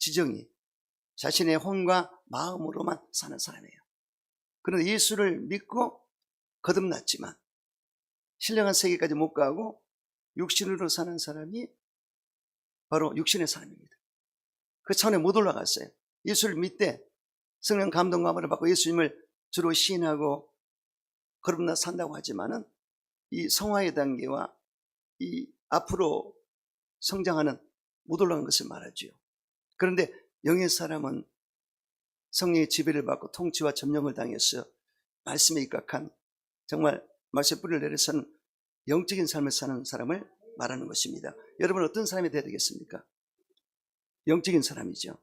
지정이 자신의 혼과 마음으로만 사는 사람이에요. 그런데 예수를 믿고 거듭났지만 신령한 세계까지 못 가고 육신으로 사는 사람이 바로 육신의 사람입니다. 그 차원에 못 올라갔어요. 예수를 믿되 성령 감동감화를 받고 예수님을 주로 시인하고 거듭나 산다고 하지만은 이 성화의 단계와 이 앞으로 성장하는 못 올라간 것을 말하죠. 그런데 영의 사람은 성령의 지배를 받고 통치와 점령을 당해서 말씀에 입각한 정말 말씀의 뿌리를 내려서는 영적인 삶을 사는 사람을 말하는 것입니다. 여러분 어떤 사람이 되어야 되겠습니까? 영적인 사람이죠.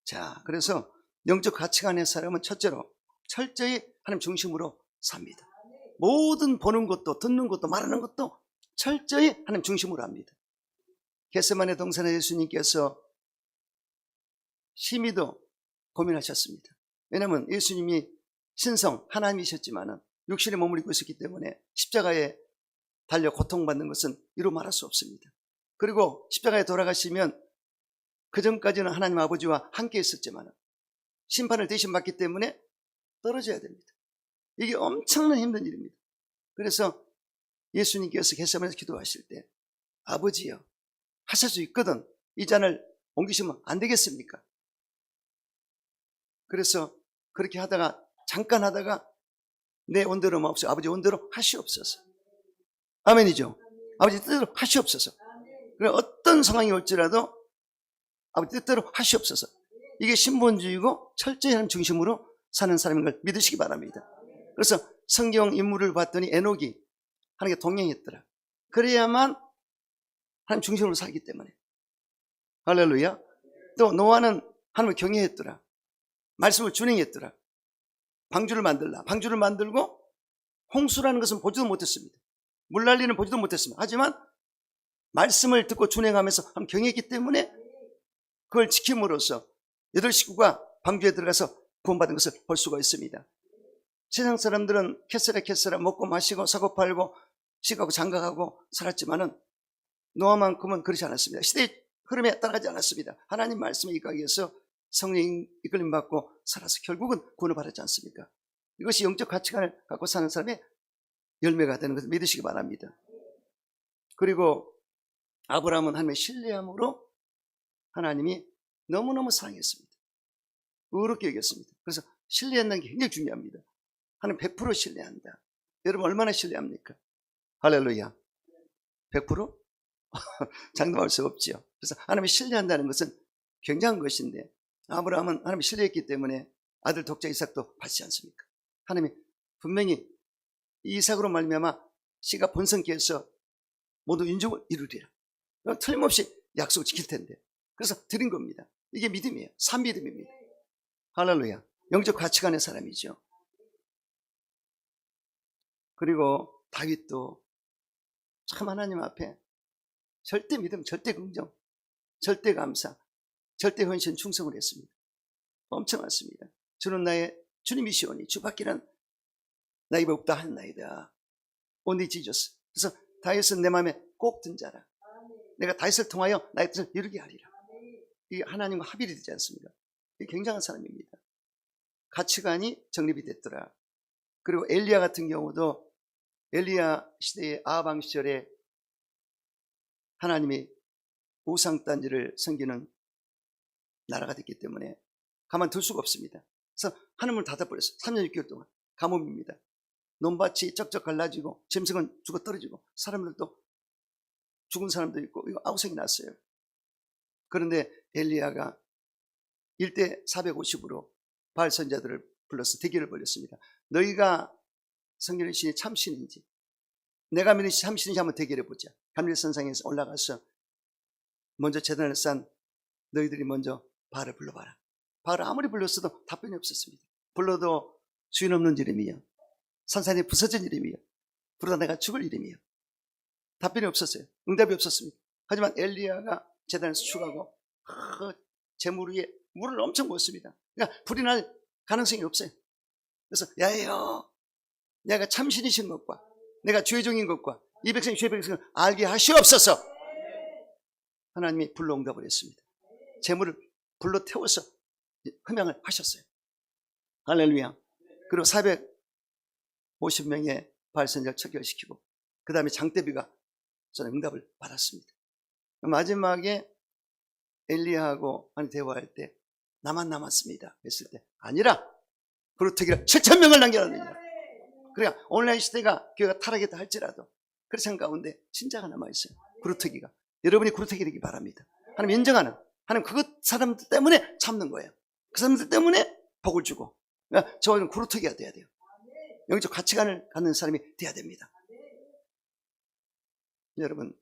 자, 그래서 영적 가치관의 사람은 첫째로 철저히 하나님 중심으로 삽니다. 모든 보는 것도 듣는 것도 말하는 것도 철저히 하나님 중심으로 합니다. 겟세마네 동산에 예수님께서 심히도 고민하셨습니다. 왜냐하면 예수님이 신성 하나님이셨지만은 육신에 몸을 입고 있었기 때문에 십자가에 달려 고통받는 것은 이루 말할 수 없습니다. 그리고 십자가에 돌아가시면 그 전까지는 하나님 아버지와 함께 있었지만 심판을 대신 받기 때문에 떨어져야 됩니다. 이게 엄청난 힘든 일입니다. 그래서 예수님께서 겟세마네에서 기도하실 때 아버지여 하실 수 있거든 이 잔을 옮기시면 안 되겠습니까? 그래서 그렇게 하다가 잠깐 하다가 내 원대로 마옵소서 아버지 원대로 하시옵소서. 아멘이죠. 아버지 뜻대로 하시옵소서. 어떤 상황이 올지라도 아버지 뜻대로 하시옵소서. 이게 신본주의고 철저히 하나님 중심으로 사는 사람인 걸 믿으시기 바랍니다. 그래서 성경 인물을 봤더니 에녹이 하나님께 동행했더라. 그래야만 하나님 중심으로 살기 때문에. 할렐루야. 또 노아는 하나님을 경외했더라. 말씀을 준행했더라. 방주를 만들라. 방주를 만들고 홍수라는 것은 보지도 못했습니다. 물난리는 보지도 못했습니다. 하지만 말씀을 듣고 준행하면서 하나님 경외했기 때문에 그걸 지킴으로써 8식구가 방주에 들어가서 구원받은 것을 볼 수가 있습니다. 세상 사람들은 캐스라 먹고 마시고 사고 팔고 시가고 장가가고 살았지만은 노아만큼은 그렇지 않았습니다. 시대의 흐름에 따라가지 않았습니다. 하나님 말씀에 입각해서 성령 이끌림 받고 살아서 결국은 구원을 받았지 않습니까? 이것이 영적 가치관을 갖고 사는 사람의 열매가 되는 것을 믿으시기 바랍니다. 그리고 아브라함은 하나님의 신뢰함으로 하나님이 너무너무 사랑했습니다. 의롭게 여겼습니다. 그래서 신뢰한다는 게 굉장히 중요합니다. 하나님 100% 신뢰한다. 여러분 얼마나 신뢰합니까? 할렐루야. 100%? 장담할 수 없지요. 그래서 하나님이 신뢰한다는 것은 굉장한 것인데 아브라함은 하나님이 신뢰했기 때문에 아들 독자 이삭도 받지 않습니까? 하나님이 분명히 이삭으로 말미암아 씨가 번성케 해서 모두 인족을 이루리라. 틀림없이 약속을 지킬 텐데 그래서 드린 겁니다. 이게 믿음이에요. 산믿음입니다. 할렐루야. 영적 가치관의 사람이죠. 그리고 다윗도 참 하나님 앞에 절대 믿음, 절대 긍정, 절대 감사, 절대 헌신 충성을 했습니다. 엄청 많습니다. 주는 나의 주님이시오니 주밖에는 나에게 없다 하나이다. Only Jesus. 그래서 다윗은 내 마음에 꼭 든 자라. 내가 다윗을 통하여 나의 뜻을 이루게 하리라. 이게 하나님과 합일이 되지 않습니까? 이게 굉장한 사람입니다. 가치관이 정립이 됐더라. 그리고 엘리야 같은 경우도 엘리야 시대의 아합 시절에 하나님이 우상단지를 섬기는 나라가 됐기 때문에 가만둘 수가 없습니다. 그래서 하늘문을 닫아버렸어요. 3년 6개월 동안 감옥입니다. 논밭이 쩍쩍 갈라지고 짐승은 죽어 떨어지고 사람들도 죽은 사람도 있고 이거 아우성이 났어요. 그런데 엘리야가 1대 450으로 바알 선자들을 불러서 대결을 벌였습니다. 너희가 성경의 신이 참신인지 내가 믿는 신이 참신인지 한번 대결해보자. 감리선상에서 올라가서 먼저 제단을 쌓은 너희들이 먼저 바알을 불러봐라. 바알을 아무리 불렀어도 답변이 없었습니다. 불러도 주인 없는 이름이요, 산산이 부서진 이름이요, 부르다 내가 죽을 이름이요. 답변이 없었어요. 응답이 없었습니다. 하지만 엘리야가 제단에서 추가하고 재물 위에 물을 엄청 부었습니다. 그러니까 불이 날 가능성이 없어요. 그래서 야여, 내가 참신이신 것과 내가 주의 종인 것과 이 백성이 주의 백성을 알게 하시옵소서. 하나님이 불로 응답을 했습니다. 재물을 불로 태워서 흠양을 하셨어요. 할렐루야. 그리고 450명의 발선자를 처결시키고 그 다음에 장대비가 저는 응답을 받았습니다. 마지막에 엘리야하고 대화할 때 나만 남았습니다 했을 때 아니라 구루터기를 7,000명을 남겨놨느니라. 그러니까 온라인 시대가 교회가 타락했다 할지라도 그리스도인 가운데 신자가 남아있어요. 구루터기가. 여러분이 구루터기 되기 바랍니다. 하나님 인정하는, 하나님 그것 사람들 때문에 참는 거예요. 그 사람들 때문에 복을 주고. 그러니까 저는 구루터기가 돼야 돼요. 영적 가치관을 갖는 사람이 돼야 됩니다. 여러분,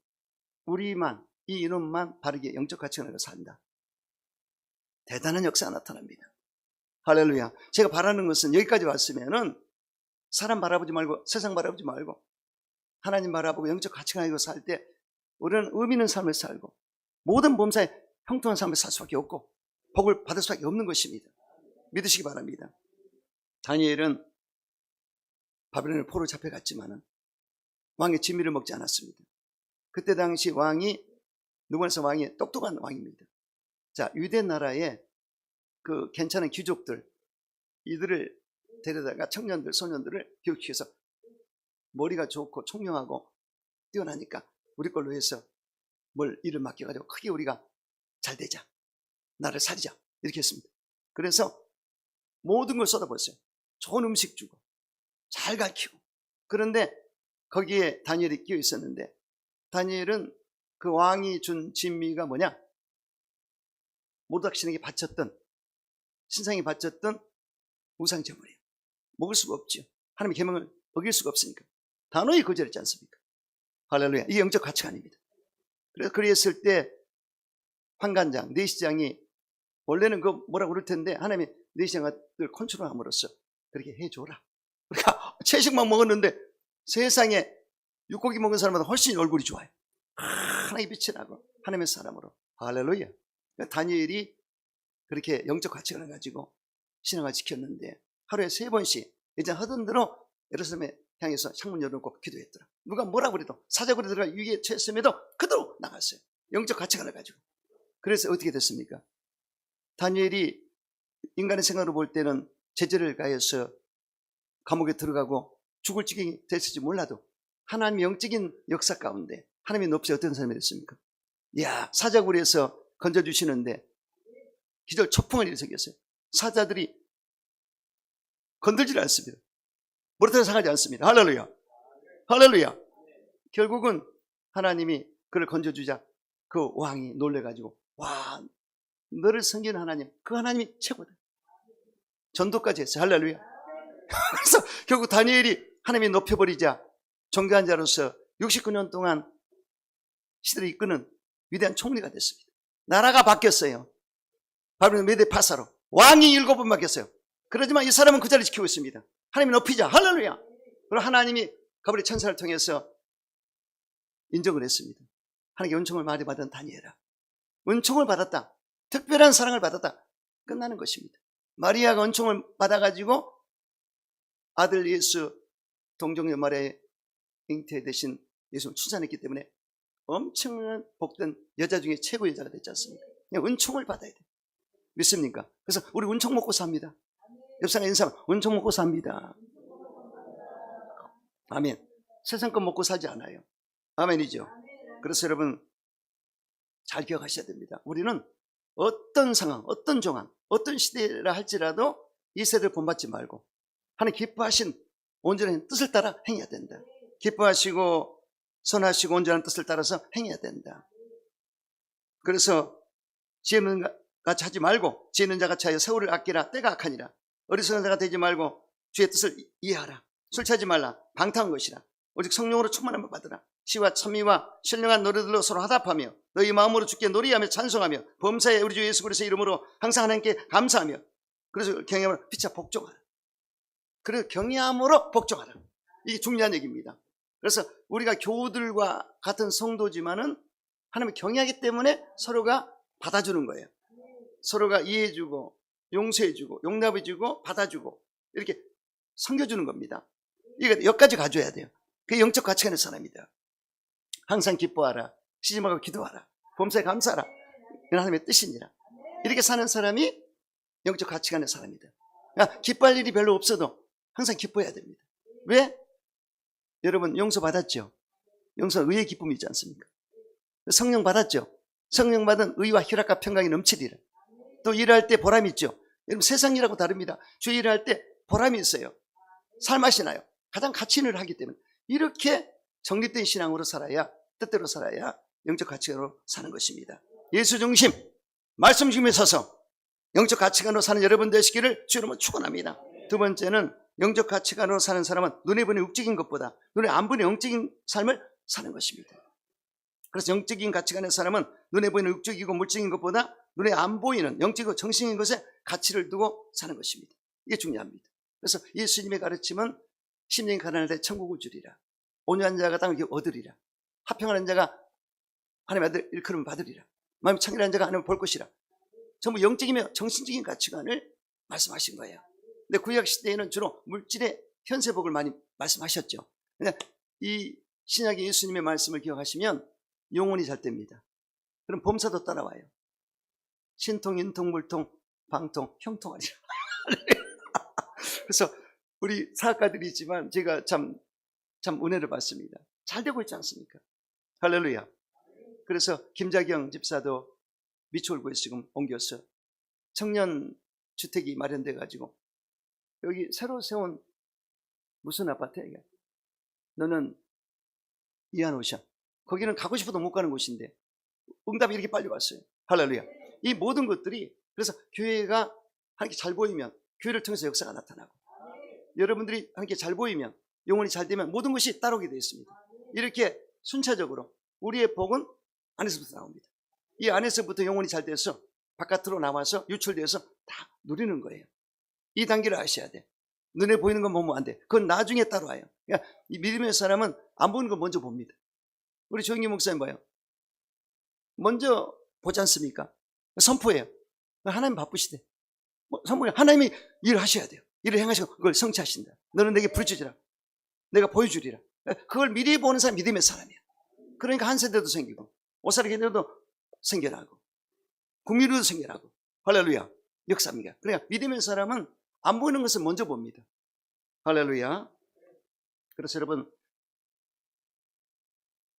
우리만, 이 인원만 바르게 영적 가치관을 산다. 대단한 역사가 나타납니다. 할렐루야. 제가 바라는 것은 여기까지 왔으면은 사람 바라보지 말고 세상 바라보지 말고 하나님 바라보고 영적 가치관을 가지고 살 때 우리는 의미 있는 삶을 살고 모든 범사에 형통한 삶을 살 수밖에 없고 복을 받을 수밖에 없는 것입니다. 믿으시기 바랍니다. 다니엘은 바벨론의 포로 잡혀갔지만은 왕의 진미를 먹지 않았습니다. 그때 당시 왕이 누구나서 왕이 똑똑한 왕입니다. 자, 유대 나라의 그 괜찮은 귀족들 이들을 데려다가 청년들, 소년들을 교육시켜서 머리가 좋고 총명하고 뛰어나니까 우리 걸로 해서 뭘 일을 맡겨가지고 크게 우리가 잘 되자, 나를 살리자 이렇게 했습니다. 그래서 모든 걸 쏟아부었어요. 좋은 음식 주고 잘 가르치고. 그런데 거기에 다니엘이 끼어 있었는데 다니엘은 그 왕이 준 진미가 뭐냐? 모르드락 신에게 바쳤던, 신상이 바쳤던 우상제물이에요. 먹을 수가 없죠. 하나님의 계명을 어길 수가 없으니까 단호히 거절했지 않습니까? 할렐루야. 이게 영적 가치관입니다. 그래서 그랬을 때 환관장, 내시장이 원래는 그 뭐라고 그럴 텐데 하나님이 내시장을 컨트롤함으로써 그렇게 해줘라. 그러니까 채식만 먹었는데 세상에 육고기 먹은 사람보다 훨씬 얼굴이 좋아요. 하나님의 빛이 나고 하나님의 사람으로. 할렐루야. 그러니까 다니엘이 그렇게 영적 가치관을 가지고 신앙을 지켰는데 하루에 3번씩 예전 하던 대로 예루살렘에 향해서 창문 열어놓고 기도했더라. 누가 뭐라고 그래도 사자굴에 들어가 위기에 처했음에도 그대로 나갔어요. 영적 가치관을 가지고. 그래서 어떻게 됐습니까? 다니엘이 인간의 생각으로 볼 때는 제재를 가해서 감옥에 들어가고 죽을 지경이 됐을지 몰라도 하나님의 영적인 역사 가운데 하나님의 높이 어떤 사람이 됐습니까? 이야, 사자굴에서 건져주시는데 기절 초풍을 일으켰어요. 사자들이 건들지 않습니다. 머리털을 상하지 않습니다. 할렐루야. 할렐루야. 결국은 하나님이 그를 건져주자 그 왕이 놀래가지고 와, 너를 섬기는 하나님, 그 하나님이 최고다. 전도까지 했어요. 할렐루야. 그래서 결국 다니엘이 하나님이 높여버리자 존귀한 자로서 69년 동안 시대를 이끄는 위대한 총리가 됐습니다. 나라가 바뀌었어요. 바벨론 메데 파사로 왕이 7번 바뀌었어요. 그러지만 이 사람은 그 자리를 지키고 있습니다. 하나님이 높이자. 할렐루야. 그리고 하나님이 가브리엘 천사를 통해서 인정을 했습니다. 하나님께 은총을 많이 받은 다니엘아, 은총을 받았다, 특별한 사랑을 받았다, 끝나는 것입니다. 마리아가 은총을 받아가지고 아들 예수 동정녀 마리아의 잉태 대신 예수를 출산했기 때문에 엄청난 복된 여자 중에 최고 여자가 됐지 않습니까? 그냥 은총을 받아야 돼요. 믿습니까? 그래서 우리 은총 먹고 삽니다. 옆 사람 인사, 은총 먹고 삽니다. 아멘. 세상 것 먹고 사지 않아요. 아멘이죠. 그래서 여러분 잘 기억하셔야 됩니다. 우리는 어떤 상황, 어떤 정황, 어떤 시대라 할지라도 이 세대를 본받지 말고 하나님 기뻐하신 온전한 뜻을 따라 행해야 된다. 기뻐하시고 선하시고 온전한 뜻을 따라서 행해야 된다. 그래서 지혜 있는 같이 하지 말고 지혜 있는 자같이 하여 세월을 아끼라. 때가 악하니라. 어리석은 자가 되지 말고 주의 뜻을 이해하라. 술 취하지 말라. 방탕한 것이라. 오직 성령으로 충만함을 받으라. 시와 찬미와 신령한 노래들로 서로 화답하며 너희 마음으로 주께 노래하며 찬송하며 범사에 우리 주 예수 그리스도의 이름으로 항상 하나님께 감사하며 그래서 경외함으로 피차 복종하라. 그래서 경외함으로 복종하라. 이게 중요한 얘기입니다. 그래서 우리가 교우들과 같은 성도지만은 하나님을 경외하기 때문에 서로가 받아주는 거예요. 서로가 이해해주고 용서해주고 용납해주고 받아주고 이렇게 섬겨주는 겁니다. 이거 여기까지 가져야 돼요. 그게 영적 가치가 있는 사람이다. 항상 기뻐하라. 쉬지 말고 기도하라. 범사에 감사하라. 이건 하나님의 뜻이니라. 이렇게 사는 사람이 영적 가치관의 사람이다. 그러니까 기뻐할 일이 별로 없어도 항상 기뻐해야 됩니다. 왜? 여러분 용서받았죠? 용서는 의의 기쁨이지 않습니까? 성령 받았죠? 성령 받은 의와 희락과 평강이 넘치리라. 또 일할 때 보람이 있죠? 여러분 세상 일하고 다릅니다. 주의 일을 할 때 보람이 있어요. 살맛이 나요. 가장 가치 있는 일을 하기 때문에. 이렇게 정립된 신앙으로 살아야, 뜻대로 살아야 영적 가치관으로 사는 것입니다. 예수 중심, 말씀 중심에 서서 영적 가치관으로 사는 여러분 되시기를 주님은 축원합니다. 두 번째는 영적 가치관으로 사는 사람은 눈에 보이는 육적인 것보다 눈에 안 보이는 영적인 삶을 사는 것입니다. 그래서 영적인 가치관의 사람은 눈에 보이는 육적이고 물적인 것보다 눈에 안 보이는 영적이고 정신인 것에 가치를 두고 사는 것입니다. 이게 중요합니다. 그래서 예수님의 가르침은 심령이 가난할 때 천국을 주리라. 온유한 자가 땅을 얻으리라. 화평하는 자가 하나님의 아들 일컬음을 받으리라. 마음이 청결한 자가 하나님을 볼 것이라. 전부 영적이며 정신적인 가치관을 말씀하신 거예요. 근데 구약 시대에는 주로 물질의 현세복을 많이 말씀하셨죠. 근데 이 신약의 예수님의 말씀을 기억하시면 영혼이 잘 됩니다. 그럼 범사도 따라와요. 신통, 인통, 물통, 방통, 형통하리라. 그래서 우리 사학가들이지만 제가 참 은혜를 받습니다. 잘 되고 있지 않습니까? 할렐루야. 그래서 김자경 집사도 미추홀구에서 지금 옮겨서 청년 주택이 마련돼 가지고 여기 새로 세운 무슨 아파트야 이게? 너는 이한오션. 거기는 가고 싶어도 못 가는 곳인데 응답이 이렇게 빨리 왔어요. 할렐루야. 이 모든 것들이 그래서 교회가 하나님께 잘 보이면 교회를 통해서 역사가 나타나고 여러분들이 하나님께 잘 보이면 영혼이 잘 되면 모든 것이 따라오게 되어 있습니다. 이렇게 순차적으로 우리의 복은 안에서부터 나옵니다. 이 안에서부터 영혼이 잘 돼서 바깥으로 나와서 유출돼서 다 누리는 거예요. 이 단계를 아셔야 돼. 눈에 보이는 건 보면 안 돼. 그건 나중에 따라와요. 그러니까 이 믿음의 사람은 안 보이는 건 먼저 봅니다. 우리 조영기 목사님 봐요. 먼저 보지 않습니까? 선포해요. 하나님 바쁘시대. 선포해. 하나님이 일을 하셔야 돼요. 일을 행하시고 그걸 성취하신다. 너는 내게 부르짖으라. 내가 보여주리라. 그걸 미리 보는 사람이 믿음의 사람이야. 그러니까 한 세대도 생기고 오사르게도 생겨나고 국민으로도 생겨나고 할렐루야. 역사입니다. 그러니까 믿음의 사람은 안 보이는 것을 먼저 봅니다. 할렐루야. 그래서 여러분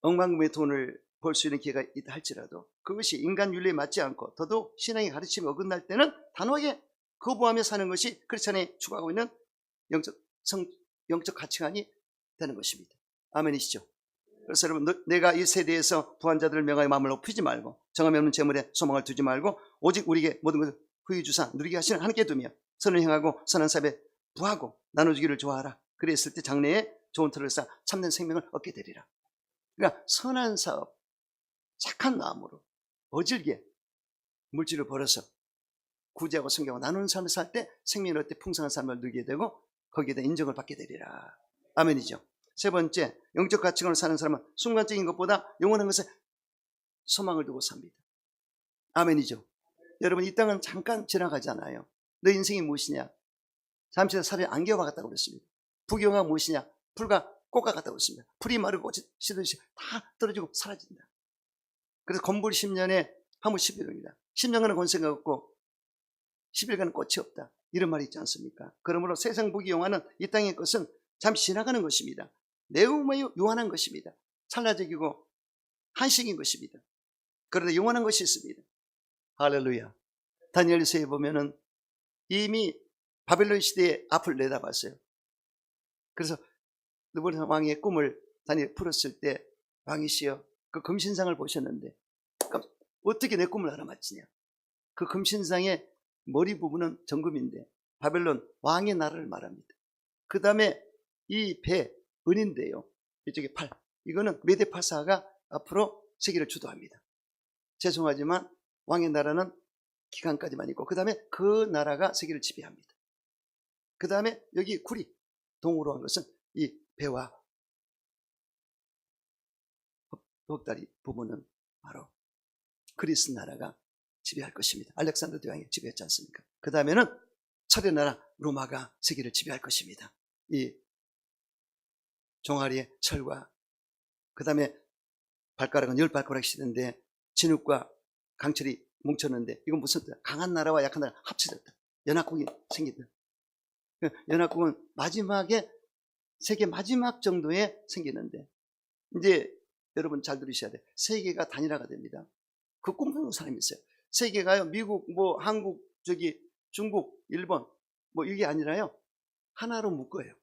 억만금의 돈을 벌 수 있는 기회가 있다 할지라도 그것이 인간 윤리에 맞지 않고 더더욱 신앙의 가르침이 어긋날 때는 단호하게 거부하며 사는 것이 크리스찬이 추구하고 있는 영적 가치관이 되는 것입니다. 아멘이시죠? 그래서 여러분 내가 이 세대에서 부한 자들을 명하여 마음을 높이지 말고 정함이 없는 재물에 소망을 두지 말고 오직 우리에게 모든 것을 후히 주사 누리게 하시는 하나님께 두며 선을 행하고 선한 사업에 부하고 나눠주기를 좋아하라. 그랬을 때 장래에 좋은 터를 쌓아 참된 생명을 얻게 되리라. 그러니까 선한 사업, 착한 마음으로 어질게 물질을 벌어서 구제하고 섬기고 나누는 삶을 살 때 생명을 얻을 때 풍성한 삶을 누리게 되고 거기에 대한 인정을 받게 되리라. 아멘이죠. 세 번째, 영적 가치관을 사는 사람은 순간적인 것보다 영원한 것에 소망을 두고 삽니다. 아멘이죠. 여러분 이 땅은 잠깐 지나가잖아요. 너 인생이 무엇이냐? 잠시 살이 안개와 같다고 그랬습니다. 부경화 무엇이냐? 풀과 꽃과 같다고 그랬습니다. 풀이 마르고 꽃이 시들듯이 다 떨어지고 사라진다. 그래서 건불 10년에 화무 11일입니다. 10년간은 권세가 없고 10일간은 꽃이 없다. 이런 말이 있지 않습니까? 그러므로 세상 부귀영화는 이 땅의 것은 잠시 지나가는 것입니다. 매우 요한한 것입니다. 찰나적이고 한식인 것입니다. 그런데 영원한 것이 있습니다. 할렐루야. 다니엘서에 보면은 이미 바벨론 시대의 앞을 내다봤어요. 그래서 느부갓네살 왕의 꿈을 다니엘 풀었을 때 왕이시여 그 금신상을 보셨는데 어떻게 내 꿈을 알아맞히냐. 그 금신상의 머리 부분은 정금인데 바벨론 왕의 나라를 말합니다. 그 다음에 이 배 은인데요. 이쪽에 팔 이거는 메데파사가 앞으로 세계를 주도합니다. 죄송하지만 왕의 나라는 기간까지만 있고 그 다음에 그 나라가 세계를 지배합니다. 그 다음에 여기 구리 동으로 한 것은 이 배와 벽다리 부분은 바로 그리스 나라가 지배할 것입니다. 알렉산더 대왕이 지배했지 않습니까? 그 다음에는 철의 나라 로마가 세계를 지배할 것입니다. 이 종아리의 철과 그 다음에 발가락은 10발가락씩 되는데 진흙과 강철이 뭉쳤는데 이건 무슨 뜻이야? 강한 나라와 약한 나라 합쳐졌다. 연합국이 생긴다. 연합국은 마지막에 세계 마지막 정도에 생기는데 이제 여러분 잘 들으셔야 돼. 세계가 단일화가 됩니다. 그 꿈꾸는 사람이 있어요. 세계가요, 미국, 뭐 한국, 저기 중국, 일본 뭐 이게 아니라요, 하나로 묶어요.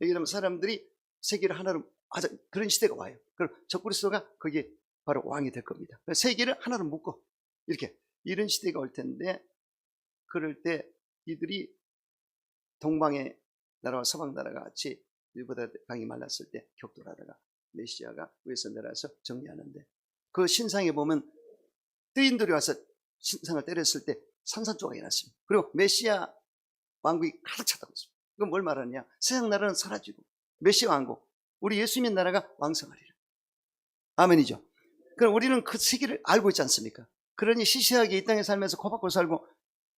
여기 되면 사람들이 세계를 하나로 그런 시대가 와요. 그럼 적그리스도가 거기에 바로 왕이 될 겁니다. 세계를 하나로 묶어 이렇게 이런 시대가 올 텐데, 그럴 때 이들이 동방의 나라와 서방 나라가 같이 일보다 강이 말랐을 때 격돌하다가 메시아가 위에서 내려와서 정리하는데, 그 신상에 보면 뜨인들이 와서 신상을 때렸을 때 산산조각이 났습니다. 그리고 메시아 왕국이 가득 찼다고 했습니다. 그건 뭘 말하느냐? 세상 나라는 사라지고 메시아 왕국, 우리 예수님 나라가 왕성하리라. 아멘이죠. 그럼 우리는 그 세계를 알고 있지 않습니까? 그러니 시시하게 이 땅에 살면서 코박고 살고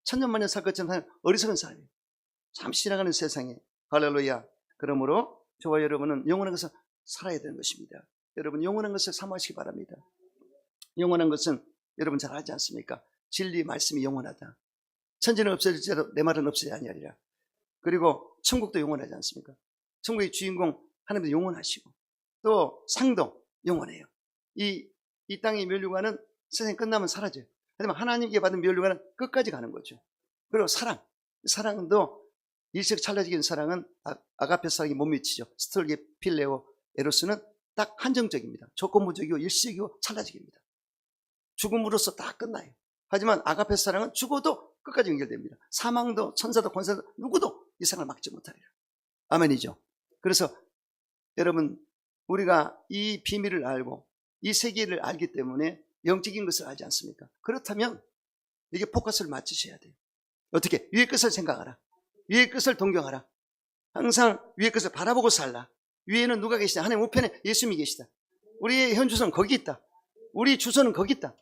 천년만년 살 것처럼 사는 어리석은 사람이에요. 잠시 지나가는 세상에. 할렐루야. 그러므로 저와 여러분은 영원한 것을 살아야 되는 것입니다. 여러분 영원한 것을 사모하시기 바랍니다. 영원한 것은 여러분 잘 알지 않습니까? 진리 말씀이 영원하다. 천지는 없어질지라도 내 말은 없어야 아니하리라. 그리고 천국도 영원하지 않습니까? 천국의 주인공 하나님도 영원하시고 또 상도 영원해요. 이 땅의 면류관은 세상이 끝나면 사라져요. 하지만 하나님께 받은 면류관은 끝까지 가는 거죠. 그리고 사랑도 일색찰나적인 사랑은 아가페 사랑이 못 미치죠. 스톨게, 필레오, 에로스는 딱 한정적입니다. 조건부적이고 일시적이고 찰나적입니다. 죽음으로써 다 끝나요. 하지만 아가페 사랑은 죽어도 끝까지 연결됩니다. 사망도 천사도 권사도 누구도 이 상을 막지 못하리라. 아멘이죠. 그래서 여러분, 우리가 이 비밀을 알고 이 세계를 알기 때문에 영적인 것을 알지 않습니까? 그렇다면 이게 포커스를 맞추셔야 돼요. 어떻게? 위의 것을 생각하라. 위의 것을 동경하라. 항상 위의 것을 바라보고 살라. 위에는 누가 계시다? 하나님 우편에 예수님이 계시다. 우리의 현 주소는 거기 있다. 우리 주소는 거기 있다.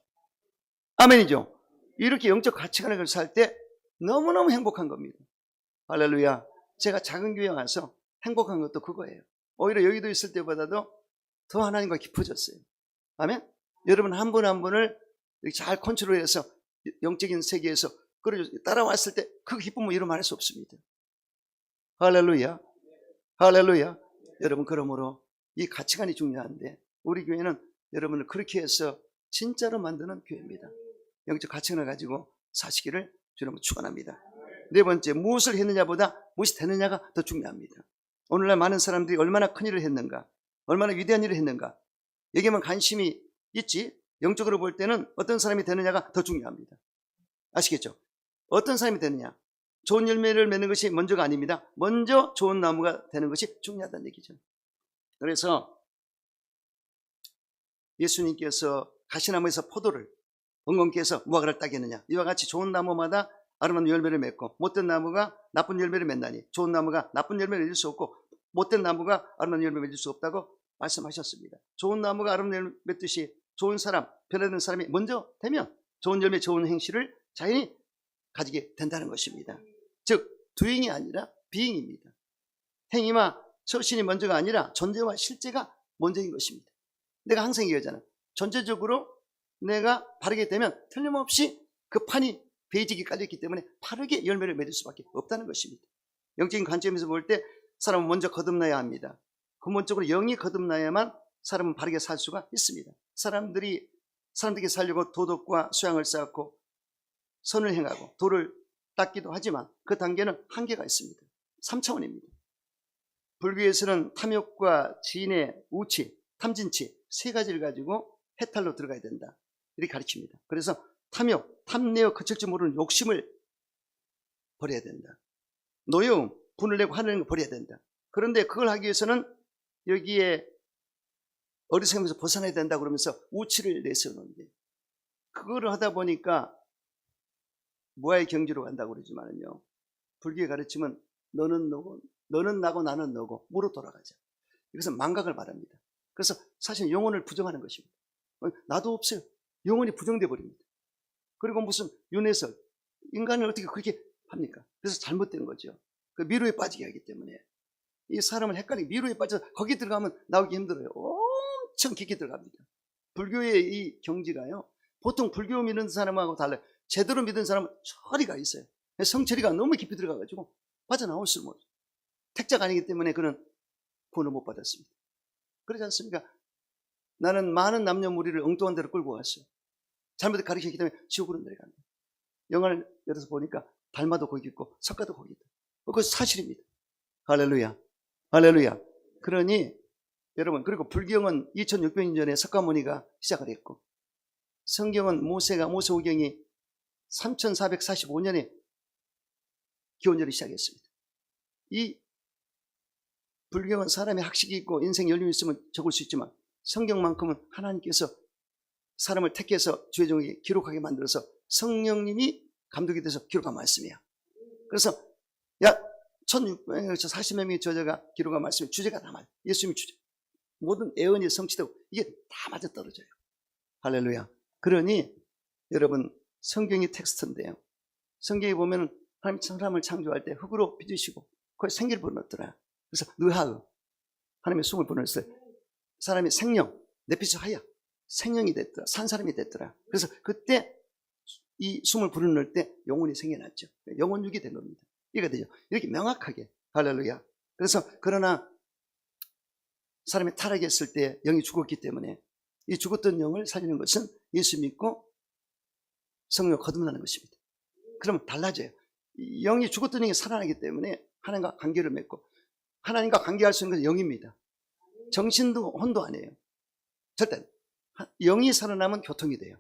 아멘이죠. 이렇게 영적 가치관을 살 때 너무너무 행복한 겁니다. 할렐루야. 제가 작은 교회 와서 행복한 것도 그거예요. 오히려 여기도 있을 때보다도 더 하나님과 깊어졌어요. 아멘. 여러분 한 분 한 분을 잘 컨트롤해서 영적인 세계에서 따라왔을 때 그 기쁨을 이루 말할 수 없습니다. 할렐루야. 할렐루야. 여러분, 그러므로 이 가치관이 중요한데 우리 교회는 여러분을 그렇게 해서 진짜로 만드는 교회입니다. 영적 가치관을 가지고 사시기를 주님은 축원합니다. 네 번째, 무엇을 했느냐보다 무엇이 되느냐가 더 중요합니다. 오늘날 많은 사람들이 얼마나 큰 일을 했는가, 얼마나 위대한 일을 했는가, 여기에만 관심이 있지, 영적으로 볼 때는 어떤 사람이 되느냐가 더 중요합니다. 아시겠죠? 어떤 사람이 되느냐, 좋은 열매를 맺는 것이 먼저가 아닙니다. 먼저 좋은 나무가 되는 것이 중요하다는 얘기죠. 그래서 예수님께서 가시나무에서 포도를, 엉겅퀴에서 무화과를 따겠느냐, 이와 같이 좋은 나무마다 아름다운 열매를 맺고 못된 나무가 나쁜 열매를 맺나니 좋은 나무가 나쁜 열매를 맺을 수 없고 못된 나무가 아름다운 열매를 맺을 수 없다고 말씀하셨습니다. 좋은 나무가 아름다운 열매를 맺듯이 좋은 사람, 변화되는 사람이 먼저 되면 좋은 열매, 좋은 행실을 자연히 가지게 된다는 것입니다. 즉 doing이 아니라 being입니다. 행위와 처신이 먼저가 아니라 존재와 실제가 먼저인 것입니다. 내가 항상 얘기하잖아요. 전체적으로 내가 바르게 되면 틀림없이 그 판이 베이직이 깔려있기 때문에 바르게 열매를 맺을 수밖에 없다는 것입니다. 영적인 관점에서 볼 때 사람은 먼저 거듭나야 합니다. 근본적으로 영이 거듭나야만 사람은 바르게 살 수가 있습니다. 사람들이 살려고 도덕과 수양을 쌓고 선을 행하고 도를 닦기도 하지만 그 단계는 한계가 있습니다. 3차원입니다. 불교에서는 탐욕과 진해, 우치, 탐진치 세 가지를 가지고 해탈로 들어가야 된다, 이렇게 가르칩니다. 그래서 탐욕, 탐내어 그칠 줄 모르는 욕심을 버려야 된다. 노여움, 분을 내고 화내는 걸 버려야 된다. 그런데 그걸 하기 위해서는 여기에 어리석음에서 벗어나야 된다 그러면서 우치를 내세우는데, 그거를 하다 보니까 무아의 경지로 간다고 그러지만요, 불교의 가르침은 너는 너고 너는 나고 나는 너고 무로 돌아가자. 이것은 망각을 말합니다. 그래서 사실 영혼을 부정하는 것입니다. 나도 없어요. 영혼이 부정돼 버립니다. 그리고 무슨 윤회설, 인간을 어떻게 그렇게 합니까? 그래서 잘못된 거죠. 그 미로에 빠지게 하기 때문에 이 사람을 헷갈리게, 미로에 빠져서 거기 들어가면 나오기 힘들어요. 엄청 깊게 들어갑니다. 불교의 이 경지가요, 보통 불교 믿는 사람하고 달라요. 제대로 믿는 사람은 처리가 있어요. 성처리가 너무 깊이 들어가가지고 빠져나올 수 없어요. 택자가 아니기 때문에 그는 구원을 못 받았습니다. 그렇지 않습니까? 나는 많은 남녀 무리를 엉뚱한 데로 끌고 왔어요. 잘못 가르치기 때문에 지옥으로 내려간다. 영화를 열어서 보니까 달마도 거기 있고 석가도 거기 있다. 그것이 사실입니다. 할렐루야. 할렐루야. 그러니 여러분, 그리고 불경은 2600년 전에 석가모니가 시작을 했고, 성경은 모세오경이 3445년에 기원절을 시작했습니다. 이 불경은 사람의 학식이 있고 인생 연륜이 있으면 적을 수 있지만 성경만큼은 하나님께서 사람을 택해서 주의 종에게 기록하게 만들어서 성령님이 감독이 돼서 기록한 말씀이야. 그래서 1640몇 명의 저자가 기록한 말씀이 주제가 다 맞아요. 예수님의 주제. 모든 예언이 성취되고 이게 다 맞아떨어져요. 할렐루야. 그러니 여러분, 성경이 텍스트인데요. 성경에 보면 하나님 사람을 창조할 때 흙으로 빚으시고 거기에 생기를 불어넣었더라. 그래서 느하의 하나님의 숨을 불어넣었어요. 사람이 생명, 내피스 하야 생명이 됐더라. 산 사람이 됐더라. 그래서 그때 이 숨을 불어넣을 때 영혼이 생겨났죠. 영혼육이 된 겁니다. 이해가 되죠? 이렇게 명확하게. 할렐루야. 그래서 그러나 사람이 타락했을 때 영이 죽었기 때문에 이 죽었던 영을 살리는 것은 예수 믿고 성령을 거듭나는 것입니다. 그러면 달라져요. 영이 죽었던 영이 살아나기 때문에 하나님과 관계를 맺고, 하나님과 관계할 수 있는 것은 영입니다. 정신도 혼도 아니에요. 절대. 영이 살아나면 교통이 돼요.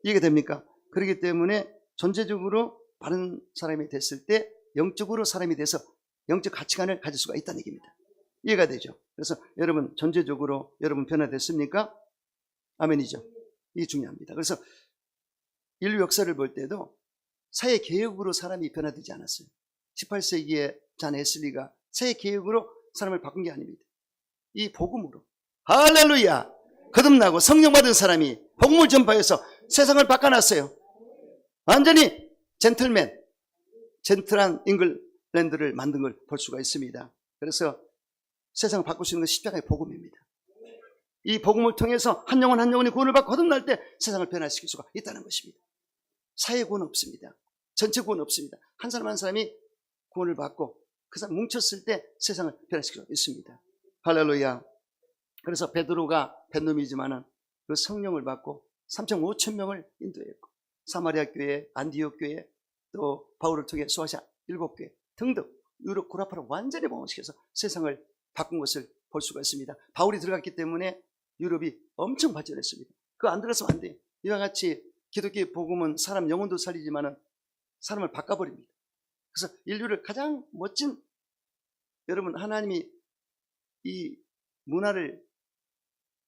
이해가 됩니까? 그렇기 때문에 존재적으로 바른 사람이 됐을 때 영적으로 사람이 돼서 영적 가치관을 가질 수가 있다는 얘기입니다. 이해가 되죠? 그래서 여러분, 존재적으로 여러분 변화됐습니까? 아멘이죠? 이게 중요합니다. 그래서 인류 역사를 볼 때도 사회 개혁으로 사람이 변화되지 않았어요. 18세기에 잔 웨슬리가 사회 개혁으로 사람을 바꾼 게 아닙니다. 이 복음으로. 할렐루야! 거듭나고 성령 받은 사람이 복음을 전파해서 세상을 바꿔놨어요. 완전히 젠틀한 잉글랜드를 만든 걸 볼 수가 있습니다. 그래서 세상을 바꿀 수 있는 건 십자가의 복음입니다. 이 복음을 통해서 한 영혼 한 영혼이 구원을 받고 거듭날 때 세상을 변화시킬 수가 있다는 것입니다. 사회 구원 없습니다. 전체 구원 없습니다. 한 사람 한 사람이 구원을 받고 그 사람 뭉쳤을 때 세상을 변화시킬 수 있습니다. 할렐루야. 그래서 베드로가 뱃놈이지만은 그 성령을 받고 3,500명을 인도했고, 사마리아 교회, 안디옥 교회, 또 바울을 통해 소아시아 7교회 등등 유럽 구라파를 완전히 봉헌시켜서 세상을 바꾼 것을 볼 수가 있습니다. 바울이 들어갔기 때문에 유럽이 엄청 발전했습니다. 그거 안 들어가면 안 돼요. 이와 같이 기독교의 복음은 사람 영혼도 살리지만은 사람을 바꿔버립니다. 그래서 인류를 가장 멋진, 여러분, 하나님이 이 문화를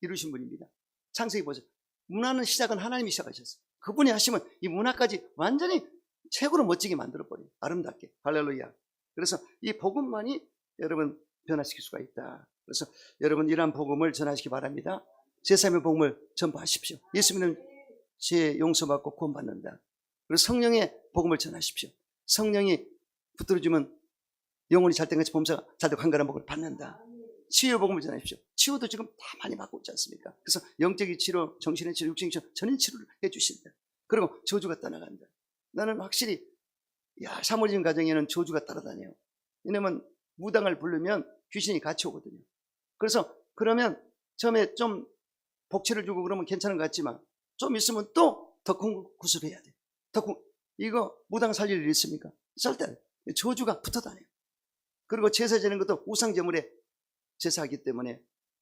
이루신 분입니다. 창세기 보세요. 문화는 시작은 하나님이 시작하셨어요. 그분이 하시면 이 문화까지 완전히 최고로 멋지게 만들어버려요. 아름답게. 할렐루야. 그래서 이 복음만이 여러분 변화시킬 수가 있다. 그래서 여러분, 이러한 복음을 전하시기 바랍니다. 제3의 복음을 전파하십시오. 예수 믿는 죄 용서받고 구원받는다. 그리고 성령의 복음을 전하십시오. 성령이 붙들어주면 영혼이 잘된 같이 범사가 잘되고 한가한 복을 받는다. 치유의 복음을 전하십시오. 치유도 지금 다 많이 받고 있지 않습니까? 그래서 영적인 치료, 정신의 치료, 육신의 치료, 전인 치료를 해주신다. 그리고 저주가 떠나간다. 나는 확실히 사모님 가정에는 저주가 따라다녀요. 왜냐면 무당을 부르면 귀신이 같이 오거든요. 그래서 그러면 처음에 좀 복채를 주고 그러면 괜찮은 것 같지만 좀 있으면 또 더 큰 구슬을 해야 돼. 이거 무당 살릴 일 있습니까? 절대 저주가 붙어다녀요. 그리고 제사 지는 것도 우상제물에 제사하기 때문에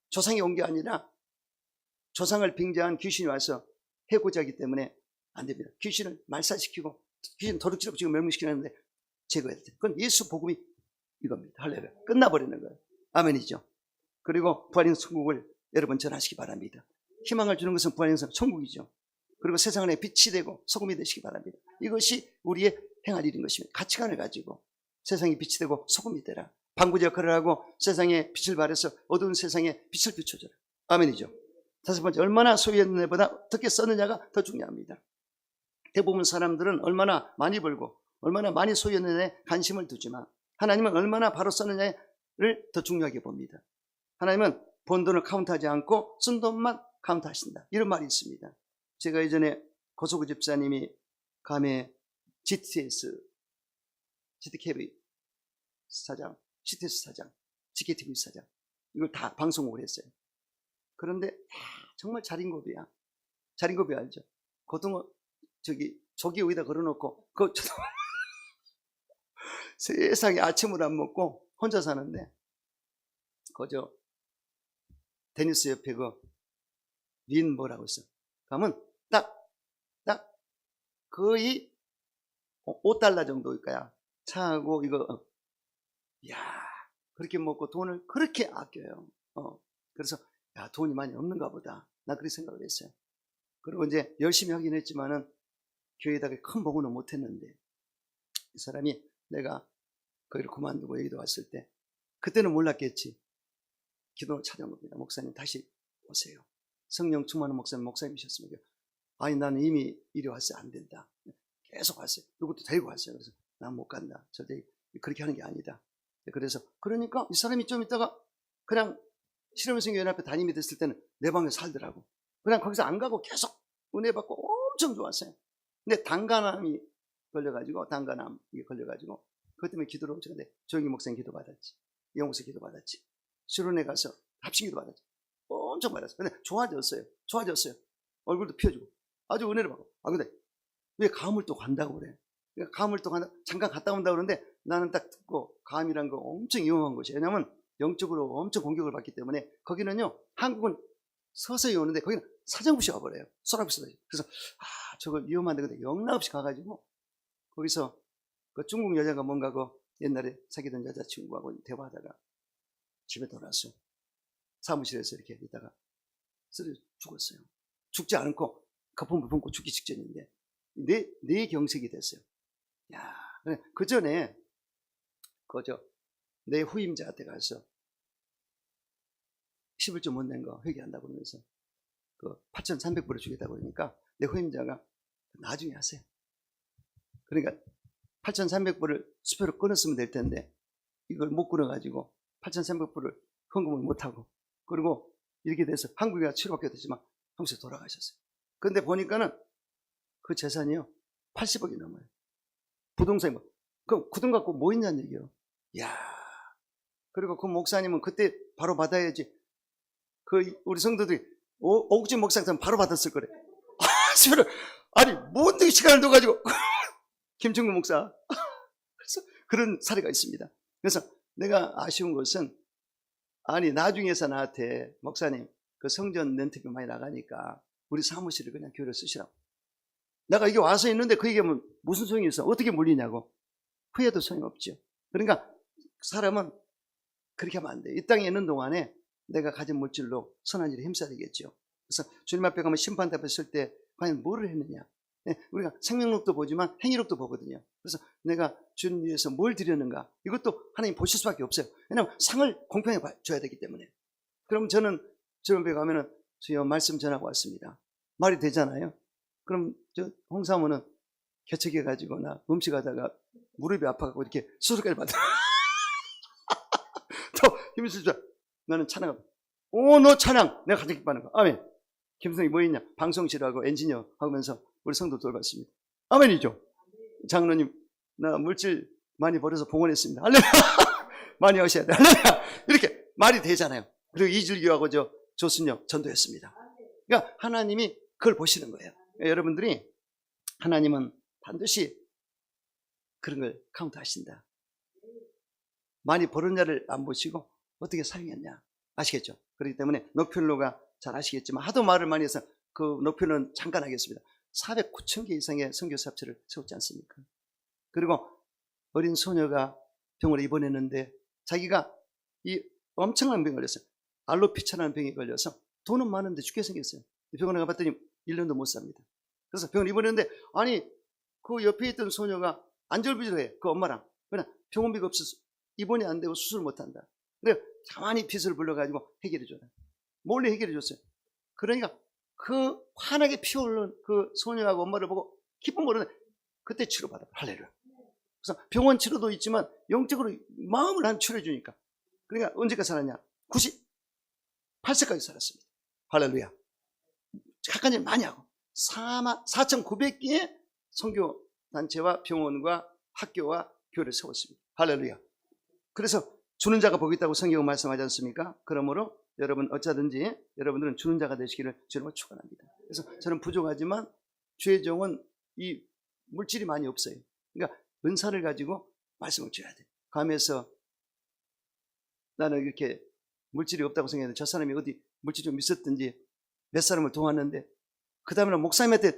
조상이 온 게 아니라 조상을 빙자한 귀신이 와서 해고자 하기 때문에 안 됩니다. 귀신을 말살시키고 귀신 도둑질하고 지금 멸망시키는데 제거해야 돼요. 그건 예수 복음이 이겁니다. 할렐루야. 끝나버리는 거예요. 아멘이죠. 그리고 부활인 천국을 여러분 전하시기 바랍니다. 희망을 주는 것은 부활인 천국이죠. 그리고 세상 안에 빛이 되고 소금이 되시기 바랍니다. 이것이 우리의 행할 일인 것입니다. 가치관을 가지고 세상에 빛이 되고 소금이 되라. 방부제 역할을 하고 세상에 빛을 발해서 어두운 세상에 빛을 비춰줘라. 아멘이죠. 다섯 번째, 얼마나 소유했느냐보다 어떻게 썼느냐가 더 중요합니다. 대부분 사람들은 얼마나 많이 벌고 얼마나 많이 소유했느냐에 관심을 두지만 하나님은 얼마나 바로 썼느냐를 더 중요하게 봅니다. 하나님은 번 돈을 카운트하지 않고 쓴 돈만 카운트하신다. 이런 말이 있습니다. 제가 예전에 고소구 집사님이 감에 GTKB 사장, CTS 사장, GKTV 사장, 이걸 다 방송을 했어요. 그런데 정말 자린고비야. 자린고비 알죠? 고등어 조기 여기다 걸어놓고 세상에 아침을 안 먹고 혼자 사는데 그저 테니스 옆에 린 뭐라고 있어. 가면 딱 거의 $5 정도일 거야. 차하고 이거 야 그렇게 먹고 돈을 그렇게 아껴요. 그래서 야 돈이 많이 없는가 보다. 나 그렇게 생각을 했어요. 그리고 이제 열심히 하긴 했지만은 교회에다가 큰 복음은 못했는데 이 사람이 내가 거기를 그만두고 여기도 왔을 때 그때는 몰랐겠지. 기도를 찾아온 겁니다. 목사님 다시 오세요. 성령 충만한 목사님이셨으면 아니 나는 이미 이리 왔어요. 안 된다. 계속 왔어요. 누구도 데리고 왔어요. 그래서 난 못 간다. 절대 그렇게 하는 게 아니다. 그러니까 이 사람이 좀 있다가 그냥 실험성교연합회 담임이 됐을 때는 내 방에 살더라고. 그냥 거기서 안 가고 계속 은혜 받고 엄청 좋았어요. 근데 단간암이 걸려가지고 그것 때문에 기도를 엄청 했는데 조영기 목사님 기도 받았지. 이영목사 기도 받았지. 수련회 가서 합심 기도 받았지. 엄청 받았어요. 근데 좋아졌어요. 얼굴도 피어주고 아주 은혜를 받고. 근데 왜 감을 또 간다고 그래? 감을 또 잠깐 갔다 온다고 그러는데 나는 딱 듣고 감이란 거 엄청 위험한 것이에요. 왜냐하면 영적으로 엄청 공격을 받기 때문에 거기는요, 한국은 서서히 오는데 거기는 사정없이 와버려요. 쏘라없이. 그래서 저거 위험한데 근데 영락없이 가가지고 거기서 그 중국 여자가 뭔가 옛날에 사귀던 여자친구하고 대화하다가 집에 돌아왔어. 사무실에서 이렇게 있다가 쓰러져 죽었어요. 죽지 않고 거품을 품고 죽기 직전인데 내 경색이 됐어요. 야, 그 전에 내 후임자한테 가서 11조 못 낸 거 회개한다고 그러면서 8,300불을 주겠다고 그러니까 내 후임자가 나중에 하세요. 그러니까 8,300불을 수표로 끊었으면 될 텐데 이걸 못 끊어가지고 8,300불을 헌금을 못하고 그리고 이렇게 돼서 한국에 치료받게 됐지만 평소에 돌아가셨어요. 그런데 보니까는 그 재산이요 80억이 넘어요. 부동산이 그럼 그 돈 갖고 뭐 있냐는 얘기예요. 야, 그리고 그 목사님은 그때 바로 받아야지. 우리 성도들이 오국진 목사님 바로 받았을 거래. 아니 뭔데 시간을 둬가지고 김충구 목사. 그래서 그런 사례가 있습니다. 그래서 내가 아쉬운 것은 나중에서 나한테 목사님 그 성전 렌트비 많이 나가니까 우리 사무실을 그냥 교회로 쓰시라고. 내가 이게 와서 있는데 그 얘기하면 무슨 소용이 있어? 어떻게 물리냐고. 후회도 소용없죠. 그러니까 사람은 그렇게 하면 안 돼. 이 땅에 있는 동안에 내가 가진 물질로 선한 일에 힘써야 되겠죠. 그래서 주님 앞에 가면 심판대 앞에 설 때 과연 뭐를 했느냐. 우리가 생명록도 보지만 행위록도 보거든요. 그래서 내가 주님 위해서 뭘 드렸는가. 이것도 하나님 보실 수밖에 없어요. 왜냐하면 상을 공평하게 줘야 되기 때문에. 그럼 저는 주님 앞에 가면은 주여 말씀 전하고 왔습니다. 말이 되잖아요. 그럼 홍사모는 개척해가지고 나 음식하다가 무릎이 아파가지고 이렇게 수술까지 받아. 또 김수주 나는 찬양하고 너 찬양 내가 가장 기뻐하는 거. 아멘. 김성이 뭐 있냐? 방송실하고 엔지니어 하면서 우리 성도 돌봤습니다. 아멘이죠. 장로님 나 물질 많이 벌어서 봉헌했습니다. 할렐루야. 많이 하셔야 돼. 할렐루야. 이렇게 말이 되잖아요. 그리고 이질교하고 조순영 전도했습니다. 그러니까 하나님이 그걸 보시는 거예요. 그러니까 여러분들이 하나님은 반드시 그런 걸 카운트하신다. 많이 벌은 자를 안 보시고 어떻게 사용했냐 아시겠죠? 그렇기 때문에 노필로가 잘 아시겠지만 하도 말을 많이 해서 그 노필로는 잠깐 하겠습니다. 409,000개 이상의 선교사 합체를 세웠지 않습니까? 그리고 어린 소녀가 병원에 입원했는데 자기가 이 엄청난 병이 걸렸어요. 알로피차라는 병이 걸려서 돈은 많은데 죽게 생겼어요. 병원에 가봤더니 1년도 못 삽니다. 그래서 병원에 입원했는데 그 옆에 있던 소녀가 안절부절해. 그 엄마랑. 그냥 병원비가 없어서 입원이 안 되고 수술을 못 한다. 근데 가만히 빚을 불러가지고 해결해 줘라. 몰래 해결해 줬어요. 그러니까 그 환하게 피어오르는 그 소녀하고 엄마를 보고 기쁜 거는 그때 치료받아. 할렐루야. 그래서 병원 치료도 있지만 영적으로 마음을 한 치료해 주니까. 그러니까 언제까지 살았냐? 98세까지 살았습니다. 할렐루야. 착한 일 많이 하고. 4,900개의 선교단체와 병원과 학교와 교회를 세웠습니다. 할렐루야. 그래서 주는 자가 복이 있다고 성경은 말씀하지 않습니까? 그러므로 여러분 어쩌든지 여러분들은 주는 자가 되시기를 주님으로 축원합니다. 그래서 저는 부족하지만 주의 종은 이 물질이 많이 없어요. 그러니까 은사를 가지고 말씀을 줘야 돼요. 가면서 나는 이렇게 물질이 없다고 생각했는데 저 사람이 어디 물질이 좀 있었든지 몇 사람을 도왔는데 그 다음에는 목사님한테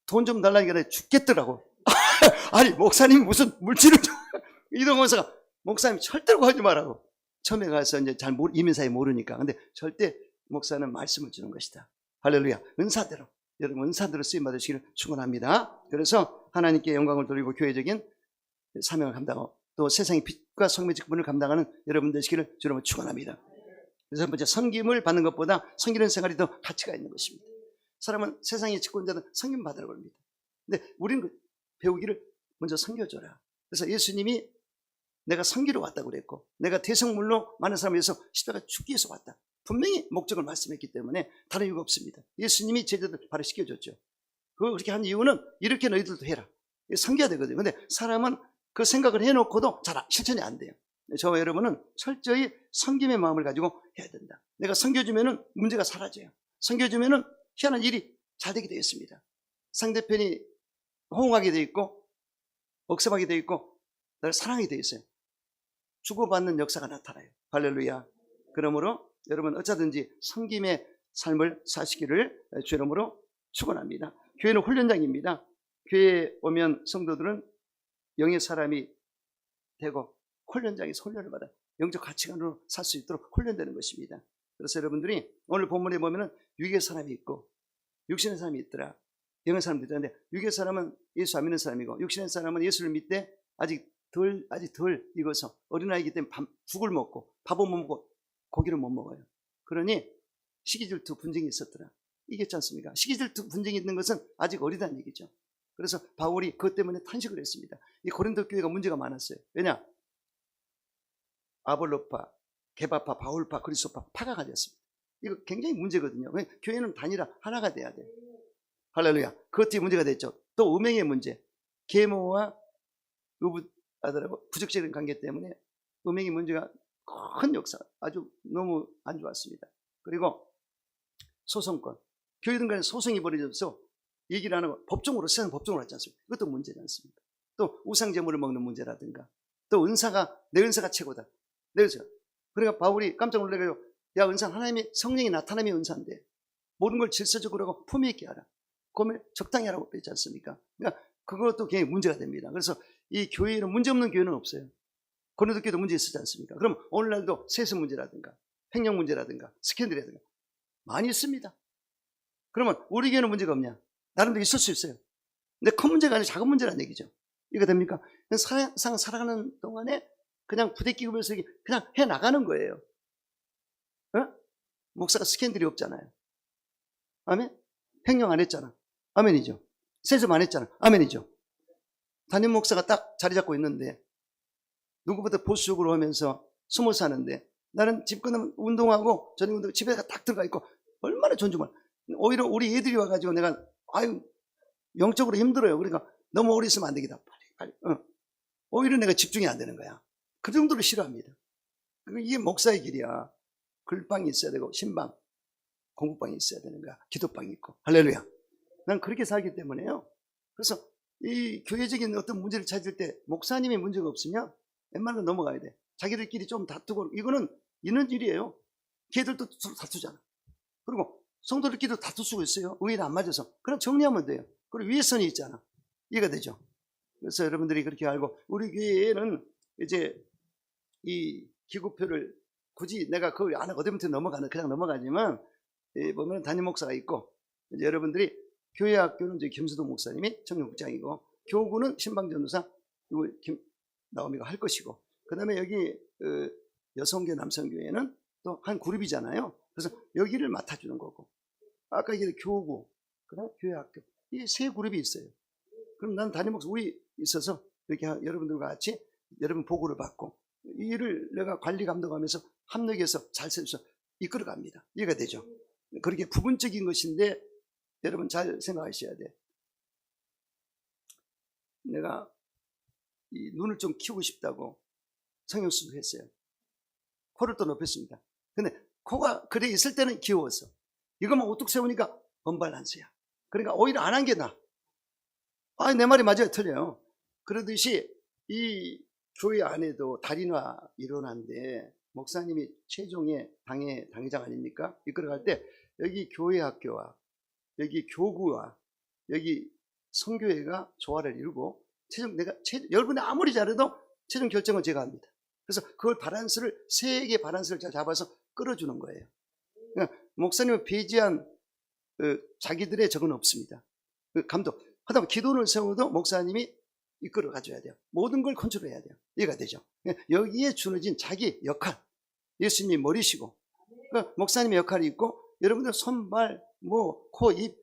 돈 좀 달라니까 내가 죽겠더라고. 아니 목사님이 무슨 물질을 줘. 이동 원사가 목사님 절대로 하지 말라고. 처음에 가서 이제 잘 이민사에 모르니까. 근데 절대 목사는 말씀을 주는 것이다. 할렐루야. 은사대로 여러분 은사대로 쓰임 받으시기를 축원합니다. 그래서 하나님께 영광을 돌리고 교회적인 사명을 감당하고 또 세상의 빛과 성의 직분을 감당하는 여러분 되시기를 주님으로 축원합니다. 그래서 첫 번째 섬김을 받는 것보다 섬기는 생활이 더 가치가 있는 것입니다. 사람은 세상의 직분자는 섬김 받으라고 합니다. 근데 우리는 배우기를 먼저 섬겨줘라. 그래서 예수님이 내가 섬기러 왔다고 그랬고 내가 대성물로 많은 사람을 위해서 십자가 죽기 위해서 왔다. 분명히 목적을 말씀했기 때문에 다른 이유가 없습니다. 예수님이 제자들 발휘시켜줬죠. 그걸 그렇게 한 이유는 이렇게 너희들도 해라. 섬겨야 되거든요. 근데 사람은 그 생각을 해놓고도 잘 실천이 안 돼요. 저와 여러분은 철저히 섬김의 마음을 가지고 해야 된다. 내가 섬겨주면은 문제가 사라져요. 섬겨주면은 희한한 일이 잘 되게 되어 있습니다. 상대편이 호응하게 되어 있고 억셉하게 되어 있고 나를 사랑하게 되어 있어요. 주고받는 역사가 나타나요. 할렐루야. 그러므로 여러분 어쩌든지 섬김의 삶을 사시기를 주 이름으로 축원합니다. 교회는 훈련장입니다. 교회에 오면 성도들은 영의 사람이 되고 훈련장에서 훈련을 받아 영적 가치관으로 살 수 있도록 훈련되는 것입니다. 그래서 여러분들이 오늘 본문에 보면은 육의 사람이 있고 육신의 사람이 있더라. 영의 사람도 있는데 육의 사람은 예수 안 믿는 사람이고 육신의 사람은 예수를 믿되 아직 덜 익어서 어린아이기 때문에 죽을 먹고 밥은 못 먹고 고기를 못 먹어요. 그러니 시기질투 분쟁이 있었더라. 이겼지 않습니까? 시기질투 분쟁이 있는 것은 아직 어리다는 얘기죠. 그래서 바울이 그것 때문에 탄식을 했습니다. 이 고린도 교회가 문제가 많았어요. 왜냐? 아볼로파, 게바파, 바울파, 그리스도파 파가 가졌습니다. 이거 굉장히 문제거든요. 교회는 단일화 하나가 돼야 돼요. 할렐루야. 그것이 문제가 됐죠. 또 음행의 문제. 계모와 의붓하더라고 부적절한 관계 때문에 음행의 문제가 큰 역사 아주 너무 안 좋았습니다. 그리고 소송권. 교회들 간에 소송이 벌어져서 얘기를 안 하고 법정으로 세상 법정으로 하지 않습니까? 그것도 문제지 않습니까? 또 우상제물을 먹는 문제라든가 또 내 은사가 최고다. 내 은사가. 그러니까 바울이 깜짝 놀라서 야 은사 하나님의 성령이 나타남이 은사인데 모든 걸 질서적으로 하고 품위 있게 하라. 그러면 적당히 하라고 그랬지 않습니까? 그러니까 그것도 굉장히 문제가 됩니다. 그래서 이 교회는 문제 없는 교회는 없어요. 고린도 교회도 문제 있었지 않습니까? 그럼 오늘날도 세습 문제라든가 횡령 문제라든가 스캔들이라든가 많이 있습니다. 그러면 우리 교회는 문제가 없냐? 나름대로 있을 수 있어요. 근데 큰 문제가 아니라 작은 문제라는 얘기죠. 이거 됩니까? 세상 살아가는 동안에 그냥 부대끼면서 그냥 해나가는 거예요. 어? 목사가 스캔들이 없잖아요. 아멘? 횡령 안 했잖아. 아멘이죠. 세습 안 했잖아. 아멘이죠. 담임 목사가 딱 자리 잡고 있는데 누구보다 보수적으로 하면서 숨어 사는데 나는 집 끝나면 운동하고 저녁 운동 집에 딱 들어가 있고 얼마나 존중을. 오히려 우리 애들이 와가지고 내가 영적으로 힘들어요. 그러니까 너무 오래 있으면 안 되겠다. 빨리. 오히려 내가 집중이 안 되는 거야. 그 정도로 싫어합니다. 이게 목사의 길이야. 글방이 있어야 되고 신방, 공부방이 있어야 되는 거야. 기도방이 있고. 할렐루야. 난 그렇게 살기 때문에요. 그래서 이 교회적인 어떤 문제를 찾을 때 목사님의 문제가 없으면 웬만하면 넘어가야 돼. 자기들끼리 좀 다투고 이거는 있는 일이에요. 걔들도 다투잖아. 그리고 성도들끼리도 다툴 수가 있어요. 의견이 안 맞아서. 그럼 정리하면 돼요. 그리고 위에선이 있잖아. 이해가 되죠. 그래서 여러분들이 그렇게 알고 우리 교회에는 이제 이 기구표를 굳이 내가 그걸 안 하고 어디부터 그냥 넘어가지만 보면 담임 목사가 있고 이제 여러분들이 교회 학교는 이제 김수동 목사님이 청년국장이고 교구는 신방전도사 나오미가 할 것이고 그 다음에 여기 여성교 남성교회는 또 한 그룹이잖아요. 그래서 여기를 맡아주는 거고 아까 얘기한 교구 그 다음 교회 학교 이 세 그룹이 있어요. 그럼 난 담임 목사 우리 있어서 이렇게 여러분들과 같이 여러분 보고를 받고 이 일을 내가 관리 감독하면서 합력해서 잘 써서 이끌어갑니다. 이해가 되죠? 그렇게 부분적인 것인데 여러분 잘 생각하셔야 돼. 내가 이 눈을 좀 키우고 싶다고 성형수술 했어요. 코를 또 높였습니다. 근데 코가 그래 있을 때는 귀여웠어. 이것만 우뚝 세우니까 번발난수야. 그러니까 오히려 안 한 게 나아. 내 말이 맞아요, 틀려요. 그러듯이 이 교회 안에도 달인화 일어난데 목사님이 최종의 당회장 아닙니까? 이끌어갈 때 여기 교회 학교와 여기 교구와 여기 성교회가 조화를 이루고 여러분이 아무리 잘해도 최종 결정은 제가 합니다. 그래서 그걸 세 개의 바란스를 잘 잡아서 끌어주는 거예요. 그러니까 목사님은 배제한 자기들의 적은 없습니다. 감독. 하다보면 기도를 세워도 목사님이 이끌어 가줘야 돼요. 모든 걸 컨트롤해야 돼요. 이해가 되죠? 여기에 주어진 자기 역할. 예수님이 머리시고, 그러니까 목사님의 역할이 있고, 여러분들 손, 발, 코, 입,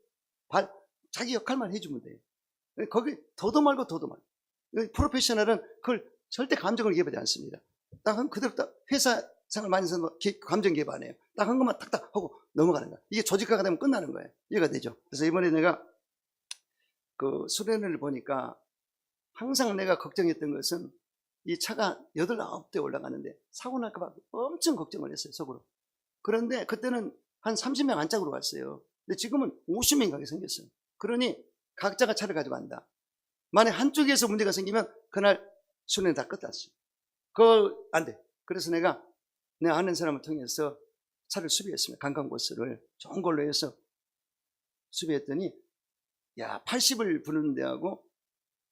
발, 자기 역할만 해주면 돼요. 거기 더도 말고. 프로페셔널은 그걸 절대 감정을 개발하지 않습니다. 딱 그대로 딱 회사 생활 많이 해서 감정 개발 안 해요. 딱 한 것만 탁탁 하고 넘어가는 거예요. 이게 조직화가 되면 끝나는 거예요. 이해가 되죠? 그래서 이번에 내가 그 수련회를 보니까 항상 내가 걱정했던 것은 이 차가 8, 9대 올라가는데 사고 날까봐 엄청 걱정을 했어요, 속으로. 그런데 그때는 한 30명 안짝으로 갔어요. 근데 지금은 50명이 가게 생겼어요. 그러니 각자가 차를 가져간다. 만약 한쪽에서 문제가 생기면 그날 수련회 다 끝났어요. 그거 안 돼. 그래서 내가 아는 사람을 통해서 차를 수비했습니다. 관광버스를 좋은 걸로 해서 수비했더니 80을 부는 데하고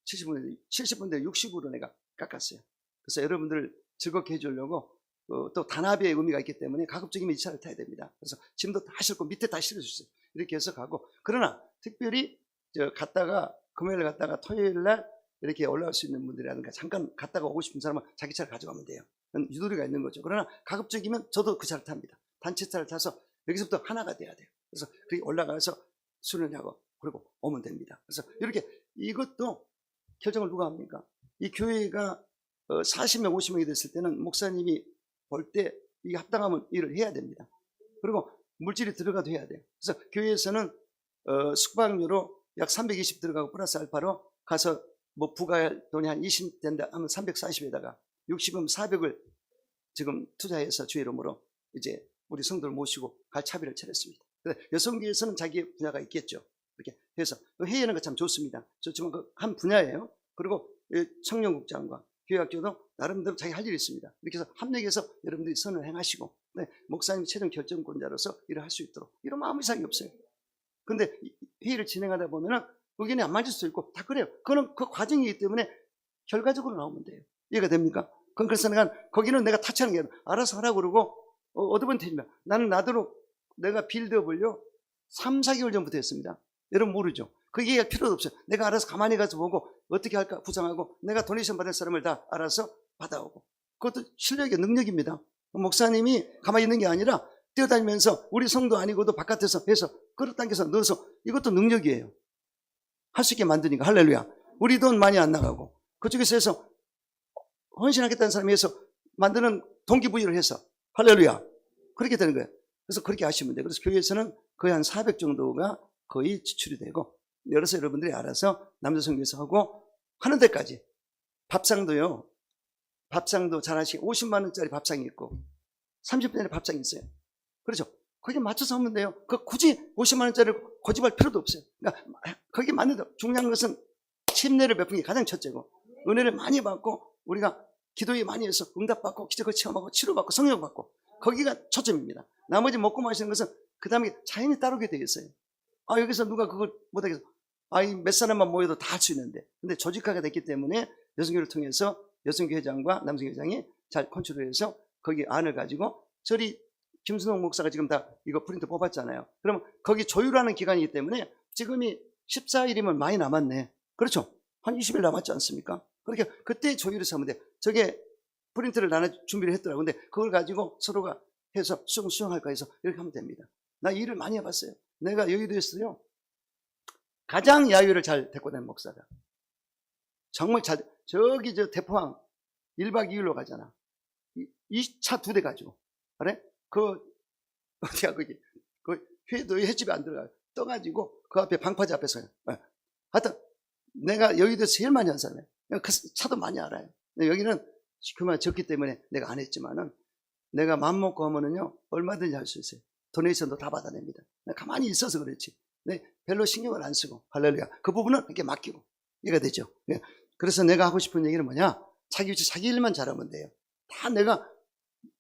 70분대 60으로 내가 깎았어요. 그래서 여러분들 즐겁게 해주려고 또 단합의 의미가 있기 때문에 가급적이면 이 차를 타야 됩니다. 그래서 짐도 다 싣고 밑에 다 실어주세요. 이렇게 해서 가고, 그러나 특별히 금요일 갔다가 토요일 날 이렇게 올라올 수 있는 분들이라든가 잠깐 갔다가 오고 싶은 사람은 자기 차를 가져가면 돼요. 유도리가 있는 거죠. 그러나 가급적이면 저도 그 차를 탑니다. 단체차를 타서 여기서부터 하나가 돼야 돼요. 그래서 그게 올라가서 수련하고 그리고 오면 됩니다. 그래서 이렇게 이것도 결정을 누가 합니까? 이 교회가 40명, 50명이 됐을 때는 목사님이 볼 때 이게 합당하면 일을 해야 됩니다. 그리고 물질이 들어가도 해야 돼요. 그래서 교회에서는 숙박료로 약 320 들어가고 플러스 알파로 가서 부과할 돈이 한 20 된다 하면 340에다가 60은 400을 지금 투자해서 주의 이름으로 이제 우리 성도를 모시고 갈 차비를 차렸습니다. 여성교회에서는 자기 분야가 있겠죠. 이렇게 해서 회의하는 거 참 좋습니다. 좋지만 그 한 분야예요. 그리고 청년국장과 교회학교도 나름대로 자기 할 일이 있습니다. 이렇게 해서 합력해서 여러분들이 선을 행하시고 목사님 최종 결정권자로서 일을 할 수 있도록 이러면 아무 이상이 없어요. 근데 회의를 진행하다 보면은 의견이 안 맞을 수도 있고 다 그래요. 그거는 그 과정이기 때문에 결과적으로 나오면 돼요. 이해가 됩니까? 그래서 거기는 내가 타치하는 게 아니라 알아서 하라고 그러고 어드밴티지입니다. 나는 나도록 내가 빌드업을요 3, 4개월 전부터 했습니다. 여러분 모르죠? 그 얘기할 필요도 없어요. 내가 알아서 가만히 가서 보고 어떻게 할까 구상하고 내가 도네이션 받을 사람을 다 알아서 받아오고, 그것도 실력의 능력입니다. 목사님이 가만히 있는 게 아니라 뛰어다니면서 우리 성도 아니고도 바깥에서 해서 끌어당겨서 넣어서, 이것도 능력이에요. 할 수 있게 만드니까. 할렐루야. 우리 돈 많이 안 나가고 그쪽에서 해서 헌신하겠다는 사람이 해서 만드는 동기부여를 해서 할렐루야. 그렇게 되는 거예요. 그래서 그렇게 하시면 돼요. 그래서 교회에서는 거의 한 400 정도가 거의 지출이 되고, 열어서 여러분들이 알아서 남자성교에서 하고 하는 데까지. 밥상도요, 밥상도 잘 하시고 50만 원짜리 밥상이 있고 30분짜리 밥상이 있어요. 그렇죠? 거기에 맞춰서 하면 돼요. 굳이 50만 원짜리를 고집할 필요도 없어요. 그러니까 거기에 맞는다. 중요한 것은 침례를 베푼 게 가장 첫째고, 은혜를 많이 받고 우리가 기도에 많이 해서 응답받고 기적을 체험하고 치료받고 성령받고, 거기가 초점입니다. 나머지 먹고 마시는 것은 그 다음에 자연히 따르게 되어 있어요. 여기서 누가 그걸 못하겠어. 몇 사람만 모여도 다 할 수 있는데. 근데 조직화가 됐기 때문에 여성교회를 통해서 여성교회 회장과 남성교회 회장이 잘 컨트롤해서 거기 안을 가지고, 저리 김순옥 목사가 지금 다 이거 프린트 뽑았잖아요. 그러면 거기 조율하는 기간이기 때문에 지금이 14일이면 많이 남았네. 그렇죠? 한 20일 남았지 않습니까? 그렇게 그때 조율해서 하면 돼. 저게 프린트를 나눠 준비를 했더라고요. 근데 그걸 가지고 서로가 해서 수용할까 해서 이렇게 하면 됩니다. 나 일을 많이 해봤어요. 내가 여의도에서요 가장 야유를 잘 데리고 다니는 목사다. 정말 잘. 저기 대포항 1박 2일로 가잖아. 이 차 2대 가지고. 그래? 어디야 거기. 너희 횟집에 안 들어가요. 떠가지고 그 앞에 방파제 앞에 서요. 하여튼 내가 여의도 제일 많이 한 사람이에요. 그 차도 많이 알아요. 근데 여기는 그만 적기 때문에 내가 안 했지만은 내가 맘먹고 하면은요 얼마든지 할 수 있어요. 도네이션도 다 받아냅니다. 가만히 있어서 그렇지. 네, 별로 신경을 안 쓰고 할렐루야. 그 부분은 이렇게 맡기고 이해가 되죠. 네. 그래서 내가 하고 싶은 얘기는 뭐냐? 자기 위치 자기 일만 잘하면 돼요. 다 내가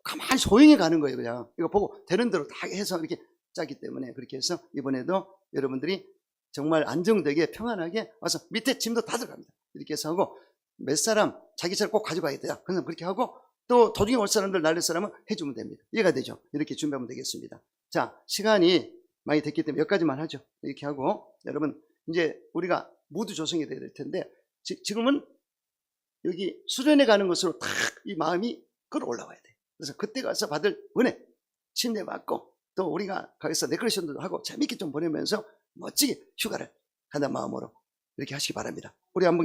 가만히 조용히 가는 거예요. 그냥 이거 보고 되는 대로 다 해서 이렇게 짜기 때문에 그렇게 해서 이번에도 여러분들이 정말 안정되게 평안하게 와서 밑에 짐도 다 들어갑니다. 이렇게 해서 하고 몇 사람 자기 차를 꼭 가져가야 돼요. 그냥 그렇게 하고 또 도중에 올 사람들 날릴 사람은 해주면 됩니다. 이해가 되죠? 이렇게 준비하면 되겠습니다. 자, 시간이 많이 됐기 때문에 여기까지만 하죠. 이렇게 하고 여러분 이제 우리가 모두 조성이 돼야 될 텐데 지금은 여기 수련회 가는 것으로 탁 이 마음이 끌어올라와야 돼. 그래서 그때 가서 받을 은혜 침례 받고 또 우리가 거기서 데코레이션도 하고 재밌게 좀 보내면서 멋지게 휴가를 한다는 마음으로 이렇게 하시기 바랍니다. 우리 한번